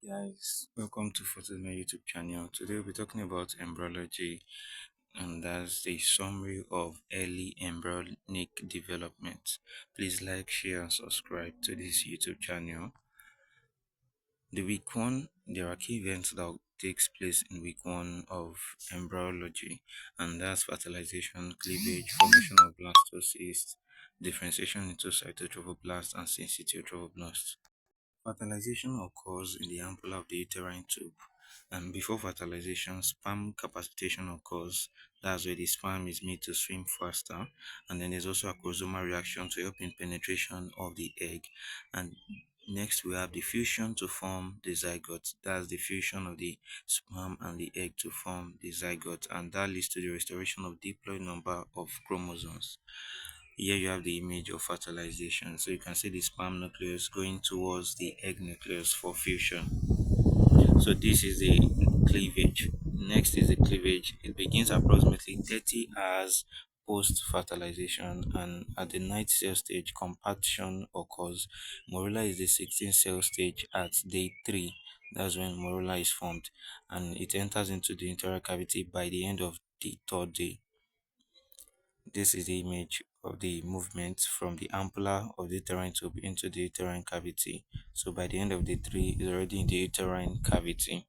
Guys, welcome to Photizomed YouTube channel. Today we'll be talking about embryology, and that's the summary of early embryonic development. Please like, share, and subscribe to this YouTube channel. The week one, there are key events that takes place in week one of embryology, and that's fertilization, cleavage, formation of blastocyst, differentiation into cytotrophoblast and syncytiotrophoblasts. Fertilization occurs in the ampulla of the uterine tube, and before fertilization, sperm capacitation occurs. That's where the sperm is made to swim faster, and then there's also a chromosomal reaction to help in penetration of the egg. And next, we have the fusion to form the zygote. That's the fusion of the sperm and the egg to form the zygote, and that leads to the restoration of diploid number of chromosomes. Here you have the image of fertilization. So you can see the sperm nucleus going towards the egg nucleus for fusion. So this is the cleavage. Next is the cleavage. It begins approximately 30 hours post fertilization, and at the ninth cell stage, compaction occurs. Morula is the 16th cell stage at day 3. That's when morula is formed, and it enters into the internal cavity by the end of the third day. This is the image of the movement from the ampulla of the uterine tube into the uterine cavity. So by the end of day 3, it's already in the uterine cavity.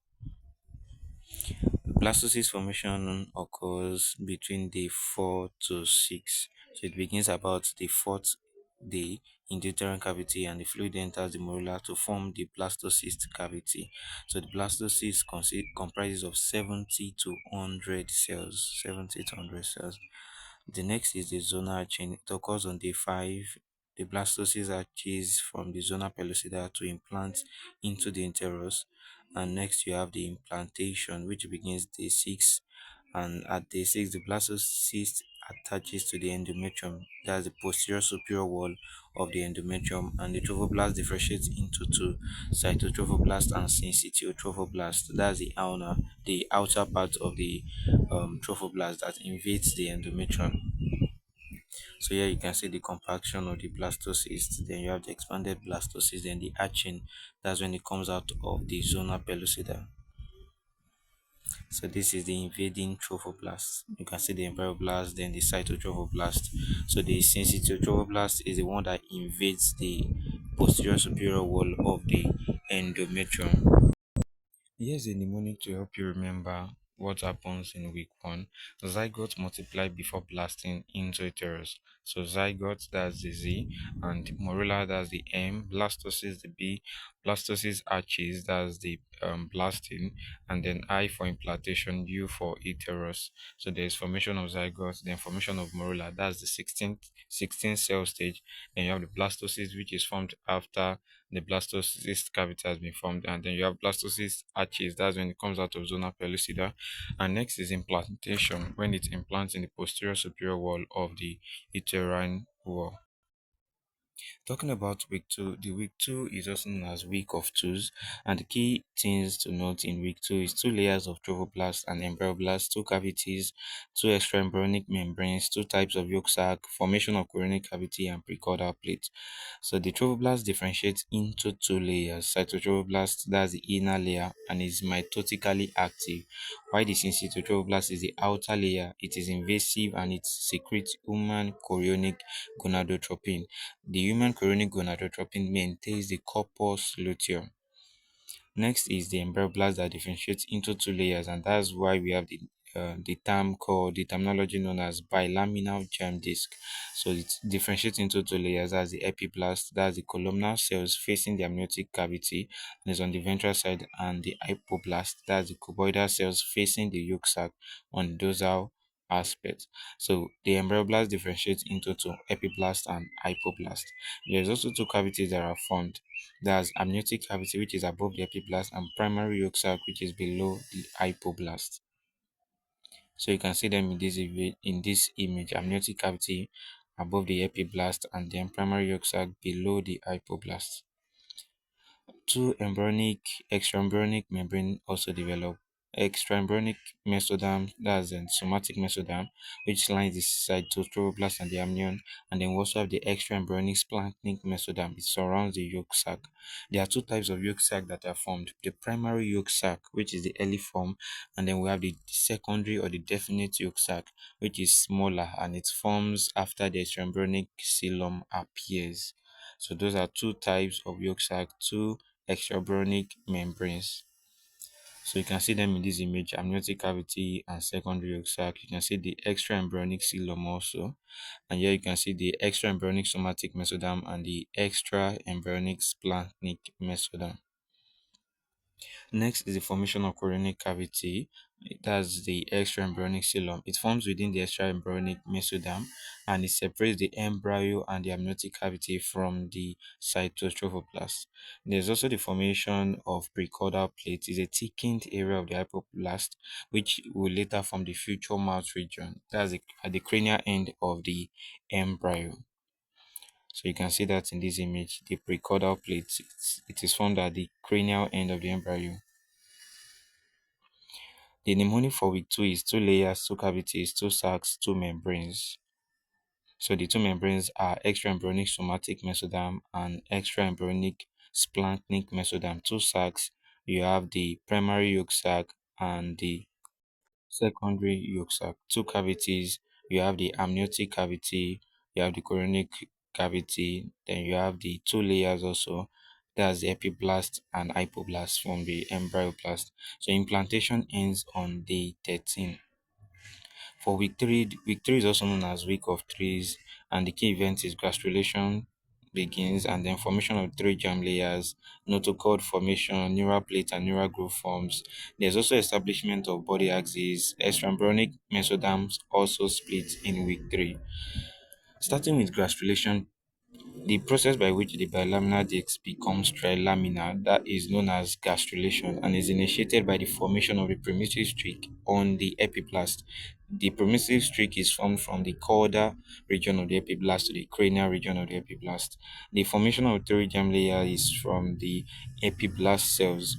Blastocyst formation occurs between day 4 to 6. So it begins about the fourth day in the uterine cavity, and the fluid enters the morula to form the blastocyst cavity. So the blastocyst comprises of 70 to 100 cells. 70 to 100 cells. The next is the zonal chain. It occurs on day 5. The blastocyst arches from the zona pellucida to implant into the enterus. And next you have the implantation, which begins day 6. And at day 6, the blastocyst attaches to the endometrium. That's the posterior superior wall of the endometrium, and the trophoblast differentiates into two: cytotrophoblast and syncytiotrophoblasts. That's the outer part of the trophoblast that invades the endometrium. So here you can see the compaction of the blastocyst. Then you have the expanded blastocyst, then the arching. That's when it comes out of the zona pellucida. So this is the invading trophoblast. You can see the embryoblast, then the cytotrophoblast. So the syncytiotrophoblaст is the one that invades the posterior superior wall of the endometrium. Here's a mnemonic to help you remember what happens in week one. Zygotes multiply before blasting into uterus. So zygote, that's the Z, and morula, that's the M, blastocyst, the B, blastocyst arches, that's the blasting, and then I for implantation, U for uterus. So there's formation of zygote, then formation of morula, that's the 16th cell stage. Then you have the blastocyst, which is formed after the blastocyst cavity has been formed, and then you have blastocyst arches. That's when it comes out of zona pellucida. And next is implantation, when it implants in the posterior superior wall of the uterine wall. Talking about week two, the week two is also known as week of twos, and the key things to note in week two is two layers of trophoblast and embryoblast, two cavities, two extraembryonic membranes, two types of yolk sac, formation of chorionic cavity, and precaudal plate. So the trophoblast differentiates into two layers: cytotrophoblast, that's the inner layer and is mitotically active, while the syncytiotrophoblaст is the outer layer. It is invasive and it secretes human chorionic gonadotropin. The human chorionic gonadotropin maintains the corpus luteum. Next is the embryoblast that differentiates into two layers, and that's why we have the terminology known as bilaminar germ disc. So it differentiates into two layers. That's the epiblast, that's the columnar cells facing the amniotic cavity and is on the ventral side, and the hypoblast, that's the cuboidal cells facing the yolk sac on the dorsal aspect. So the embryoblast differentiates into two: epiblast and hypoblast. There's also two cavities that are formed. There's amniotic cavity, which is above the epiblast, and primary yolk sac, which is below the hypoblast. So you can see them in this image: amniotic cavity above the epiblast, and then primary yolk sac below the hypoblast. Two embryonic extraembryonic membrane also develop. extraembryonic mesoderm, that's the somatic mesoderm, which lines the cytotrophoblast and the amnion, and then we also have the extraembryonic splanchnic mesoderm. It surrounds the yolk sac. There are two types of yolk sac that are formed: the primary yolk sac, which is the early form, and then we have the secondary or the definite yolk sac, which is smaller and it forms after the extraembryonic xylem appears. So those are two types of yolk sac, two extraembryonic membranes. So you can see them in this image: amniotic cavity and secondary yolk sac. You can see the extra embryonic coelom also, and here you can see the extra embryonic somatic mesoderm and the extra embryonic splanchnic mesoderm. Next is the formation of chorionic cavity. That's the extra embryonic coelom. It forms within the extra embryonic mesoderm and it separates the embryo and the amniotic cavity from the cytotrophoblast. There's also the formation of precaudal plate. It's a thickened area of the hypoblast which will later form the future mouth region. That's at the cranial end of the embryo. So you can see that in this image, the precaudal plate, it is formed at the cranial end of the embryo. The mnemonic for week 2 is two layers, two cavities, two sacs, two membranes. So the two membranes are extraembryonic somatic mesoderm and extraembryonic splanchnic mesoderm. Two sacs, you have the primary yolk sac and the secondary yolk sac. Two cavities, you have the amniotic cavity, you have the chorionic cavity, then you have the two layers also. That's the epiblast and hypoblast from the embryoblast. So implantation ends on day 13. For week 3 is also known as week of threes, and the key event is gastrulation begins, and then formation of three germ layers, notochord formation, neural plate and neural groove forms. There's also establishment of body axis. Extraembryonic mesoderms also split in week 3. Starting with gastrulation, the process by which the bilaminar disc becomes trilaminar, that is known as gastrulation, and is initiated by the formation of a primitive streak on the epiblast. The primitive streak is formed from the caudal region of the epiblast to the cranial region of the epiblast. The formation of three germ layer is from the epiblast cells.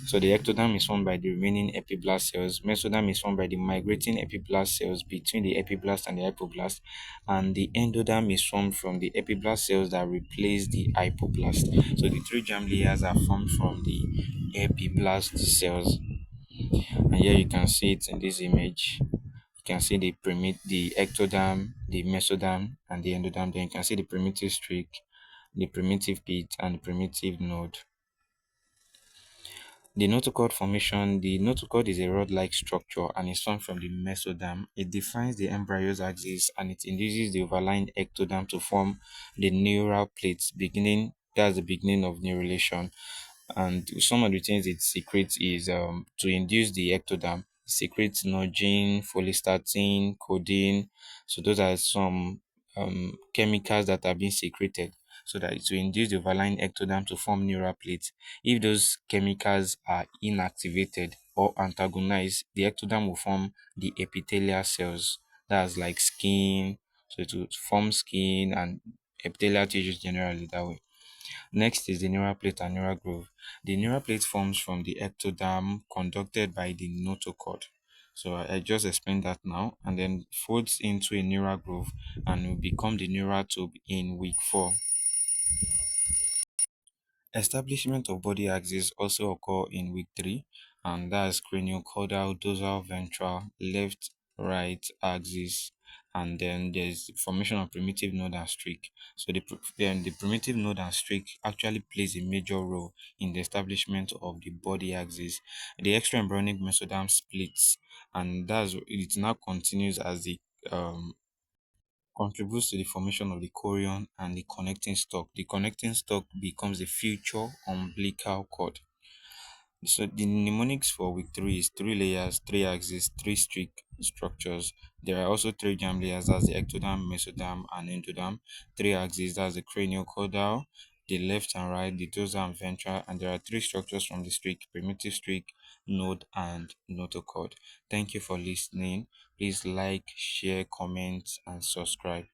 So the ectoderm is formed by the remaining epiblast cells. Mesoderm is formed by the migrating epiblast cells between the epiblast and the hypoblast, and the endoderm is formed from the epiblast cells that replace the hypoblast. So the three germ layers are formed from the epiblast cells, and here you can see it in this image. You can see the ectoderm, the mesoderm, and the endoderm. Then you can see the primitive streak, the primitive pit, and the primitive node. The notochord formation, the notochord is a rod-like structure and is formed from the mesoderm. It defines the embryo's axis and it induces the overlying ectoderm to form the neural plates that's the beginning of neurulation. And some of the things it secretes is to induce the ectoderm, it secretes nogin, follistatin, codeine. So those are some chemicals that are being secreted so that it will induce the overlying ectoderm to form neural plates. If those chemicals are inactivated or antagonized, the ectoderm will form the epithelial cells. That's like skin. So it will form skin and epithelial tissues generally that way. Next is the neural plate and neural groove. The neural plate forms from the ectoderm conducted by the notochord. So I just explained that now, and then folds into a neural groove and will become the neural tube in week 4. Establishment of body axis also occur in week 3, and that's craniocaudal, dorsal, ventral, left, right axis, and then there's formation of primitive node and streak. So the primitive node and streak actually plays a major role in the establishment of the body axis. The extraembryonic mesoderm splits, and it now continues as the um, contributes to the formation of the chorion and the connecting stalk. The connecting stalk becomes the future umbilical cord. So the mnemonics for week 3 is three layers, three axes, three streak structures. There are also three germ layers, that's the ectoderm, mesoderm, and endoderm. Three axes, that's the craniocaudal, the left and right, the dorsal and ventral, and there are three structures from the streak: primitive streak, node, and notochord. Thank you for listening. Please like, share, comment, and subscribe.